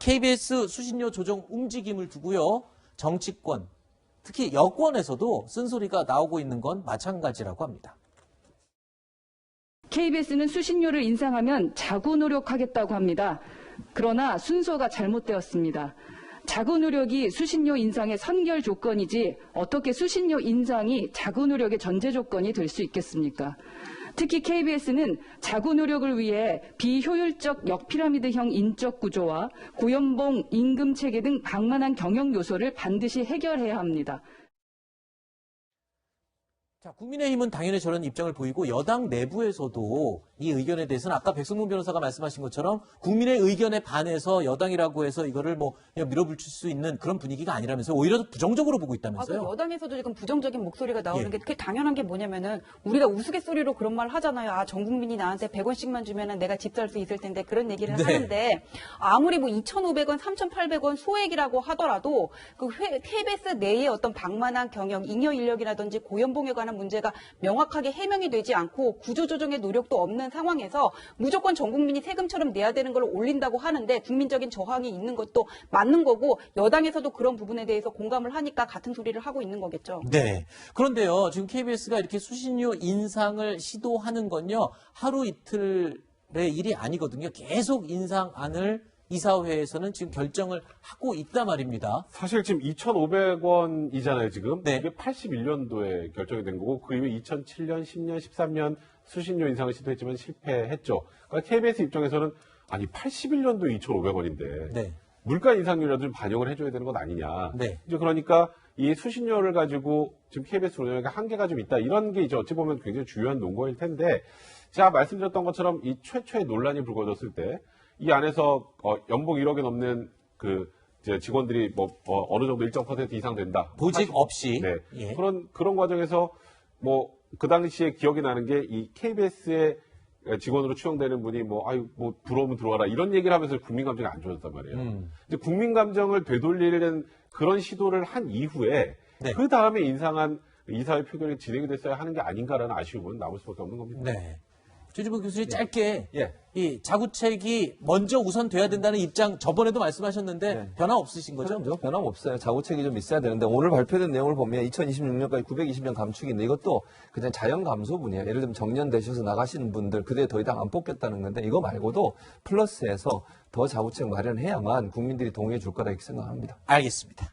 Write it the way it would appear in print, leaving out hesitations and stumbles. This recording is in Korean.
KBS 수신료 조정 움직임을 두고요. 정치권, 특히 여권에서도 쓴소리가 나오고 있는 건 마찬가지라고 합니다. KBS는 수신료를 인상하면 자구 노력하겠다고 합니다. 그러나 순서가 잘못되었습니다. 자구 노력이 수신료 인상의 선결 조건이지 어떻게 수신료 인상이 자구 노력의 전제 조건이 될 수 있겠습니까? 특히 KBS는 자구 노력을 위해 비효율적 역피라미드형 인적 구조와 고연봉, 임금 체계 등 방만한 경영 요소를 반드시 해결해야 합니다. 자, 국민의힘은 당연히 저런 입장을 보이고 여당 내부에서도 이 의견에 대해서는 아까 백승문 변호사가 말씀하신 것처럼 국민의 의견에 반해서 여당이라고 해서 이거를 뭐 그냥 밀어붙일 수 있는 그런 분위기가 아니라면서요. 오히려 부정적으로 보고 있다면서요. 여당에서도 지금 부정적인 목소리가 나오는 예. 게 그게 당연한 게 뭐냐면은 우리가 우스갯소리로 그런 말 하잖아요. 아, 전 국민이 나한테 100원씩만 주면은 내가 집 살 수 있을 텐데 그런 얘기를 네. 하는데 아무리 뭐 2,500원, 3,800원 소액이라고 하더라도 그 KBS 내의 어떤 방만한 경영, 잉여 인력이라든지 고연봉에 관한 문제가 명확하게 해명이 되지 않고 구조조정의 노력도 없는 상황에서 무조건 전 국민이 세금처럼 내야 되는 걸 올린다고 하는데 국민적인 저항이 있는 것도 맞는 거고 여당에서도 그런 부분에 대해서 공감을 하니까 같은 소리를 하고 있는 거겠죠. 네. 그런데요, 지금 KBS가 이렇게 수신료 인상을 시도하는 건요, 하루 이틀의 일이 아니거든요. 계속 인상안을 이사회에서는 지금 결정을 하고 있단 말입니다. 사실 지금 2,500원이잖아요, 지금. 네. 이게 81년도에 결정이 된 거고, 그 이후에 2007년, 10년, 13년 수신료 인상을 시도했지만 실패했죠. 그러니까 KBS 입장에서는 아니 81년도에 2,500원인데 네. 물가 인상률이라도 좀 반영을 해줘야 되는 것 아니냐. 네. 이제 그러니까 이 수신료를 가지고 지금 KBS 운영에 한계가 좀 있다. 이런 게 이제 어찌 보면 굉장히 중요한 논거일 텐데, 제가 말씀드렸던 것처럼 이 최초의 논란이 불거졌을 때 이 안에서 연봉 1억이 넘는 그 이제 직원들이 뭐 어느 정도 일정 퍼센트 이상 된다. 보직 없이. 네. 예. 그런 과정에서 뭐 그 당시에 기억이 나는 게 이 KBS의 직원으로 채용되는 분이 뭐 아유 뭐 들어오면 들어와라 이런 얘기를 하면서 국민 감정이 안 좋아졌단 말이에요. 이제 국민 감정을 되돌리는 그런 시도를 한 이후에 네. 그 다음에 인상한 이사회 표결이 진행이 됐어야 하는 게 아닌가라는 아쉬움은 남을 수밖에 없는 겁니다. 네. 조지부 교수님 짧게 예. 이 자구책이 먼저 우선 돼야 된다는 입장 저번에도 말씀하셨는데 네. 변화 없으신 거죠? 그럼요. 변함없어요. 자구책이 좀 있어야 되는데 오늘 발표된 내용을 보면 2026년까지 920명 감축인데 이것도 그냥 자연 감소분이에요. 예를 들면 정년되셔서 나가시는 분들 그대 더 이상 안 뽑겠다는 건데 이거 말고도 플러스해서 더 자구책 마련해야만 국민들이 동의해 줄 거다 이렇게 생각합니다. 알겠습니다.